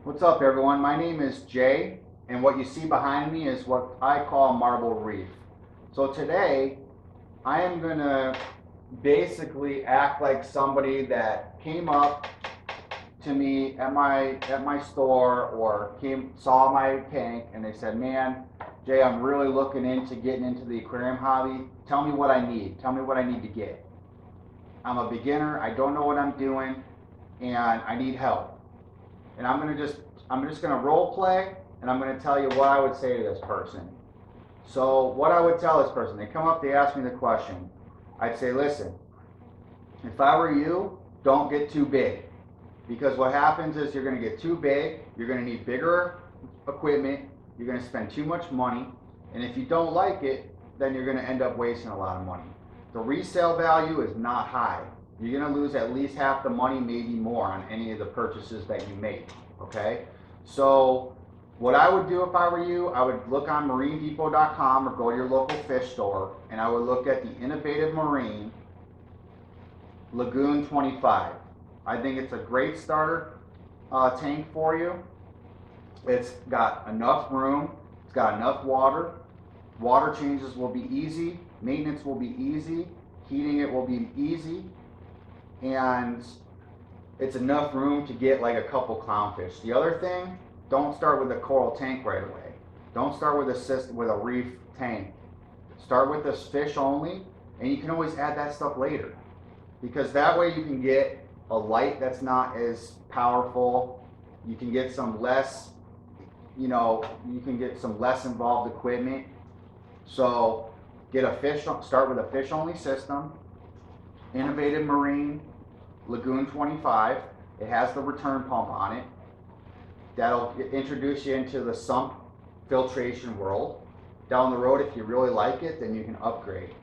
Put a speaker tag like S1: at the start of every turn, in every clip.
S1: What's up, everyone? My name is Jay, and what you see behind me is what I call marble reef. So today, I am gonna basically act like somebody that came up to me at my store or saw my tank and they said, "Man, Jay, I'm really looking into getting into the aquarium hobby. Tell me what I need. Tell me what I need to get. I'm a beginner. I don't know what I'm doing, and I need help." And I'm just gonna role play, and I'm gonna tell you what I would say to this person. So what I would tell this person, they come up, they ask me the question. I'd say, listen, if I were you, don't get too big, because what happens is you're gonna get too big, you're gonna need bigger equipment, you're gonna spend too much money, and if you don't like it, then you're gonna end up wasting a lot of money. The resale value is not high. You're gonna lose at least half the money, maybe more, on any of the purchases that you make. Okay? So what I would do if I were you, I would look on marinedepot.com or go to your local fish store, and I would look at the Innovative Marine Lagoon 25. I think it's a great starter tank for you. It's got enough room, it's got enough water. Water changes will be easy, maintenance will be easy, heating it will be easy, and it's enough room to get like a couple clownfish. The other thing, don't start with a coral tank right away. Don't start with a reef tank. Start with this fish only, and you can always add that stuff later, because that way you can get a light that's not as powerful. You can get some less, you can get some less involved equipment. So start with a fish only system. Innovative Marine Lagoon 25. It has the return pump on it. That'll introduce you into the sump filtration world. Down the road, if you really like it, then you can upgrade.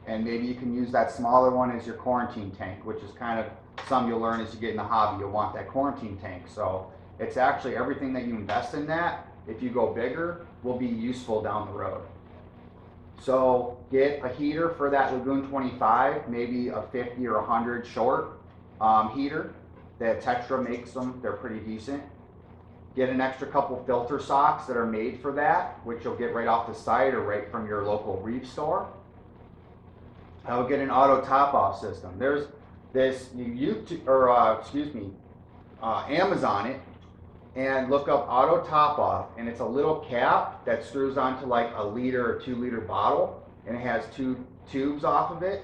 S1: And maybe you can use that smaller one as your quarantine tank, which is kind of some you'll learn as you get in the hobby. You'll want that quarantine tank. So it's actually everything that you invest in that, if you go bigger, will be useful down the road. So get a heater for that Lagoon 25, maybe a 50 or 100 short heater. That Tetra makes them, they're pretty decent. Get an extra couple filter socks that are made for that, which you'll get right off the site or right from your local reef store. I would get an auto top off system. There's this Amazon it, and look up auto top off, and it's a little cap that screws onto like a liter or 2 liter bottle, and it has two tubes off of it.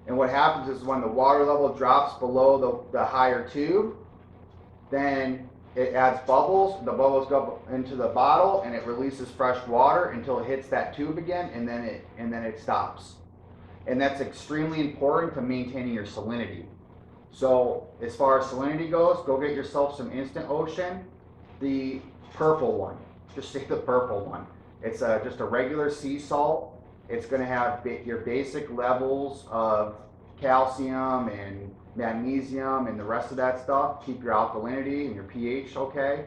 S1: And what happens is when the water level drops below the higher tube, then it adds bubbles. The bubbles go into the bottle, and it releases fresh water until it hits that tube again, and then it stops. And that's extremely important to maintaining your salinity. So as far as salinity goes, go get yourself some Instant Ocean, the purple one. Just say the purple one. It's just a regular sea salt. It's going to have your basic levels of calcium and magnesium and the rest of that stuff. Keep your alkalinity and your pH okay.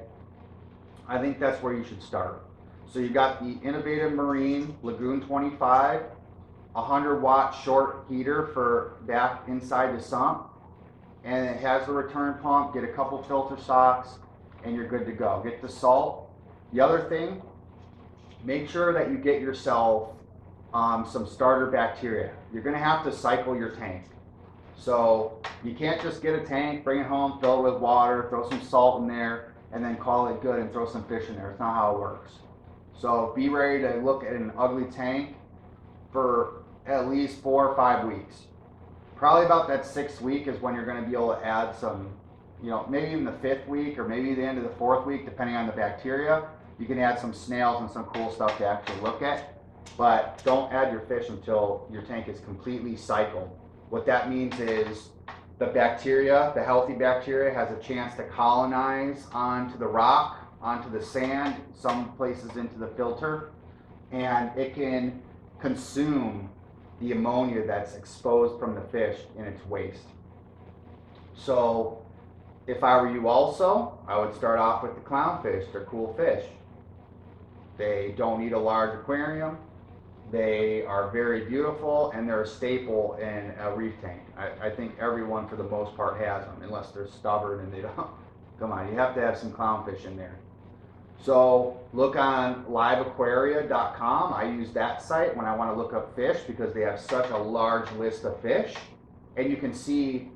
S1: I think that's where you should start. So you've got the Innovative Marine Lagoon 25, 100-watt short heater for back inside the sump, and it has the return pump. Get a couple filter socks, and you're good to go. Get the salt. The other thing, make sure that you get yourself some starter bacteria. You're going to have to cycle your tank. So you can't just get a tank, bring it home, fill it with water, throw some salt in there, and then call it good and throw some fish in there. It's not how it works. So be ready to look at an ugly tank for at least 4 or 5 weeks. Probably about that 6th week is when you're going to be able to add some, maybe even the 5th week or maybe the end of the 4th week, depending on the bacteria. You can add some snails and some cool stuff to actually look at. But don't add your fish until your tank is completely cycled. What that means is the bacteria, the healthy bacteria, has a chance to colonize onto the rock, onto the sand, some places into the filter, and it can consume the ammonia that's exposed from the fish in its waste. So if I were you also, I would start off with the clownfish. They're cool fish. They don't need a large aquarium. They are very beautiful, and they're a staple in a reef tank. I think everyone, for the most part, has them, unless they're stubborn and they don't Come on, you have to have some clownfish in there. So look on liveaquaria.com. I use that site when I want to look up fish because they have such a large list of fish. And you can see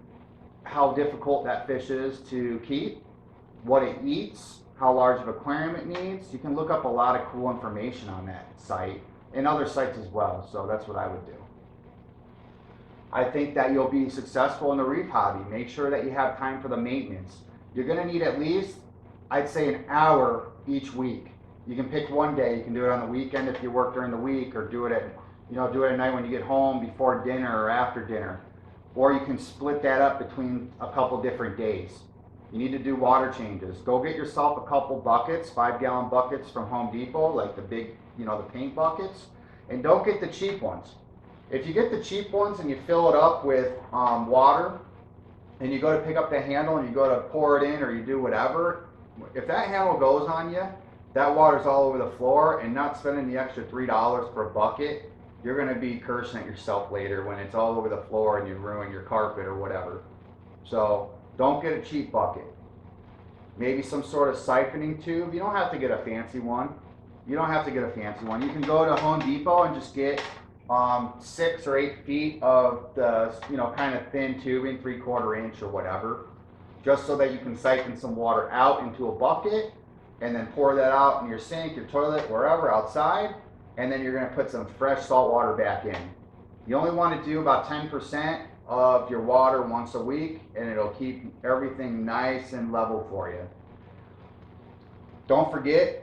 S1: how difficult that fish is to keep, what it eats, how large of aquarium it needs. You can look up a lot of cool information on that site and other sites as well. So that's what I would do. I think that you'll be successful in the reef hobby. Make sure that you have time for the maintenance. You're going to need at least, I'd say, an hour each week. You can pick one day. You can do it on the weekend if you work during the week, or do it at night when you get home before dinner or after dinner. Or you can split that up between a couple different days. You need to do water changes. Go get yourself a couple buckets, 5-gallon buckets from Home Depot, like the big, the paint buckets, and don't get the cheap ones. If you get the cheap ones and you fill it up with water, and you go to pick up the handle and you go to pour it in, or you do whatever, if that handle goes on you, that water's all over the floor, and not spending the extra $3 per bucket, you're going to be cursing at yourself later when it's all over the floor and you ruin your carpet or whatever. So don't get a cheap bucket. Maybe some sort of siphoning tube. You don't have to get a fancy one. You can go to Home Depot and just get 6 or 8 feet of the kind of thin tubing, 3/4 inch or whatever, just so that you can siphon some water out into a bucket and then pour that out in your sink, your toilet, wherever outside, and then you're going to put some fresh salt water back in. You only want to do about 10% of your water once a week, and it'll keep everything nice and level for you. Don't forget,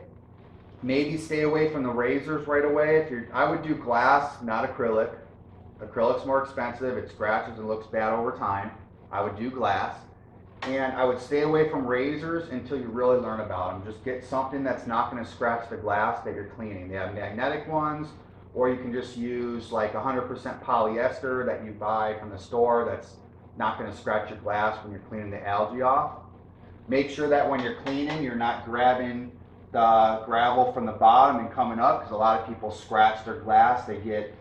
S1: maybe stay away from the razors right away. I would do glass, not acrylic. Acrylic's more expensive. It scratches and looks bad over time. I would do glass. And I would stay away from razors until you really learn about them. Just get something that's not going to scratch the glass that you're cleaning. They have magnetic ones, or you can just use like 100% polyester that you buy from the store that's not going to scratch your glass when you're cleaning the algae off. Make sure that when you're cleaning, you're not grabbing the gravel from the bottom and coming up, because a lot of people scratch their glass. They get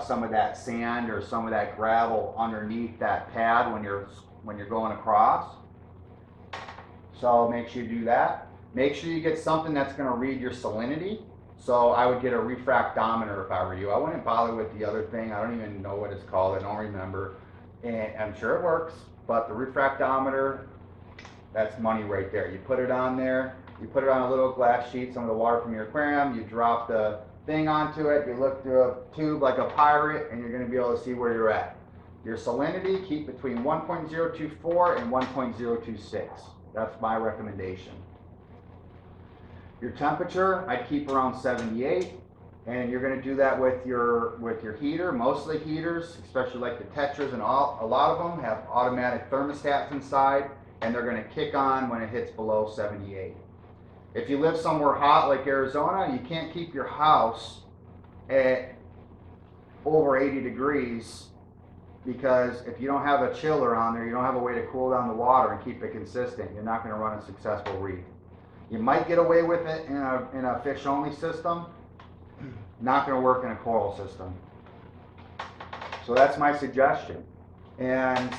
S1: some of that sand or some of that gravel underneath that pad when you're going across. So make sure you do that. Make sure you get something that's going to read your salinity. So I would get a refractometer if I were you. I wouldn't bother with the other thing. I don't even know what it's called. I don't remember. And I'm sure it works, but the refractometer, that's money right there. You put it on there. You put it on a little glass sheet, some of the water from your aquarium. You drop the thing onto it. You look through a tube like a pirate, and you're going to be able to see where you're at. Your salinity, keep between 1.024 and 1.026. That's my recommendation. Your temperature, I'd keep around 78, and you're going to do that with your heater. Most of the heaters, especially like the Tetras and a lot of them, have automatic thermostats inside, and they're going to kick on when it hits below 78. If you live somewhere hot like Arizona, you can't keep your house at over 80 degrees, because if you don't have a chiller on there, you don't have a way to cool down the water and keep it consistent. You're not going to run a successful reef. You might get away with it in a fish-only system. Not going to work in a coral system. So that's my suggestion. And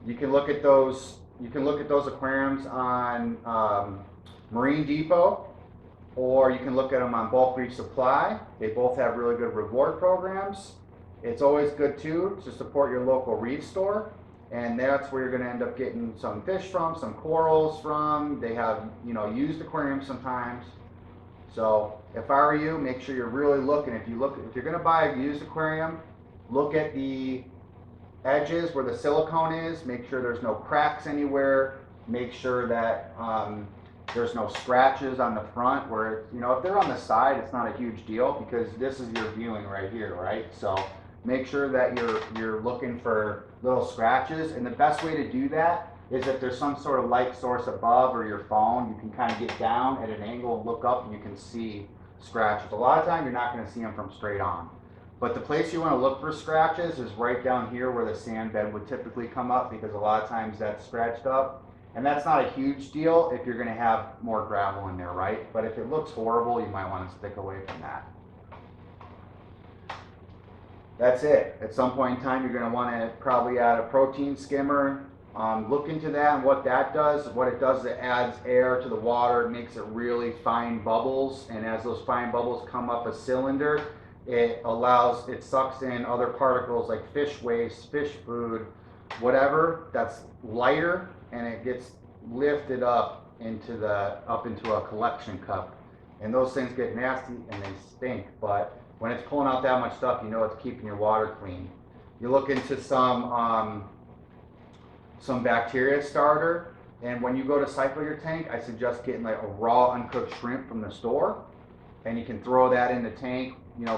S1: you can look at those. You can look at those aquariums on Marine Depot, or you can look at them on Bulk Reef Supply. They both have really good reward programs. It's always good too to support your local reef store, and that's where you're going to end up getting some fish from, some corals from. They have used aquariums sometimes. So if I were you, make sure you're really looking. If you're going to buy a used aquarium, look at the edges where the silicone is. Make sure there's no cracks anywhere. Make sure that there's no scratches on the front. Where if they're on the side, it's not a huge deal, because this is your viewing right here, right? So make sure that you're looking for little scratches, and the best way to do that is if there's some sort of light source above, or your phone, you can kind of get down at an angle and look up, and you can see scratches. A lot of time you're not going to see them from straight on, but the place you want to look for scratches is right down here where the sand bed would typically come up, because a lot of times that's scratched up, and that's not a huge deal if you're going to have more gravel in there, right? But if it looks horrible, you might want to stick away from that. That's it. At some point in time, you're going to want to probably add a protein skimmer Look into that and what that does. What it does is it adds air to the water, it makes it really fine bubbles, and as those fine bubbles come up a cylinder, it sucks in other particles like fish waste, fish food, whatever that's lighter, and it gets lifted up into a collection cup. And those things get nasty and they stink, but when it's pulling out that much stuff, you know it's keeping your water clean. You look into some bacteria starter, and when you go to cycle your tank, I suggest getting like a raw uncooked shrimp from the store, and you can throw that in the tank. You know,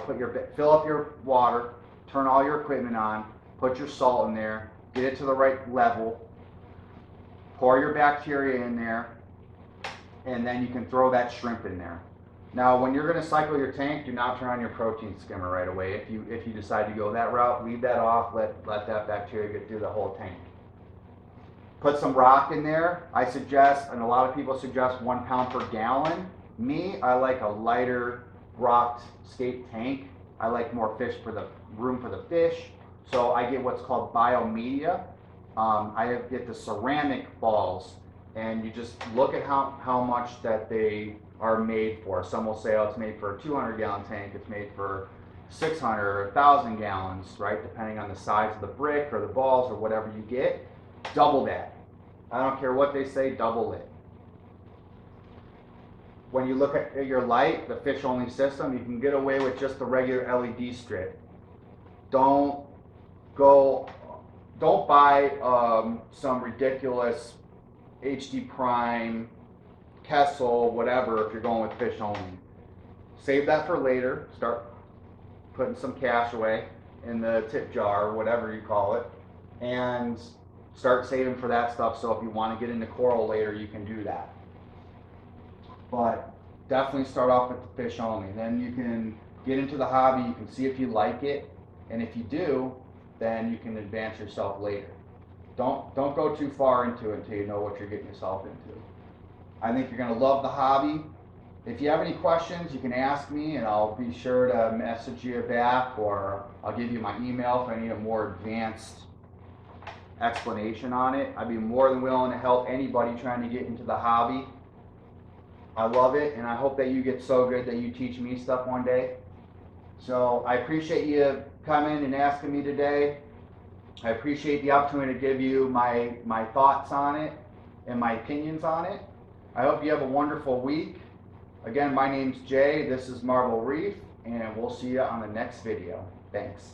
S1: fill up your water, turn all your equipment on, put your salt in there, get it to the right level, pour your bacteria in there, and then you can throw that shrimp in there. Now, when you're going to cycle your tank, do not turn on your protein skimmer right away. If you decide to go that route, leave that off. Let that bacteria get through the whole tank. Put some rock in there. I suggest, and a lot of people suggest, 1 pound per gallon. Me, I like a lighter rocked skate tank. I like more room for the fish. So I get what's called biomedia. I get the ceramic balls, and you just look at how much that they are made for. Some will say, oh, it's made for a 200-gallon tank. It's made for 600 or 1,000 gallons, right? Depending on the size of the brick or the balls or whatever you get. Double that. I don't care what they say, double it. When you look at your light, the fish-only system, you can get away with just the regular LED strip. Don't buy some ridiculous HD Prime, Kessel, whatever, if you're going with fish only. Save that for later. Start putting some cash away in the tip jar, or whatever you call it, and start saving for that stuff, so if you want to get into coral later, you can do that. But definitely start off with the fish only. Then you can get into the hobby, you can see if you like it, and if you do, then you can advance yourself later. Don't go too far into it until you know what you're getting yourself into. I think you're going to love the hobby. If you have any questions, you can ask me, and I'll be sure to message you back, or I'll give you my email if I need a more advanced explanation on it. I'd be more than willing to help anybody trying to get into the hobby. I love it, and I hope that you get so good that you teach me stuff one day. So I appreciate you coming and asking me today. I appreciate the opportunity to give you my thoughts on it and my opinions on it. I hope you have a wonderful week. Again, my name's Jay, this is Marble Reef, and we'll see you on the next video. Thanks.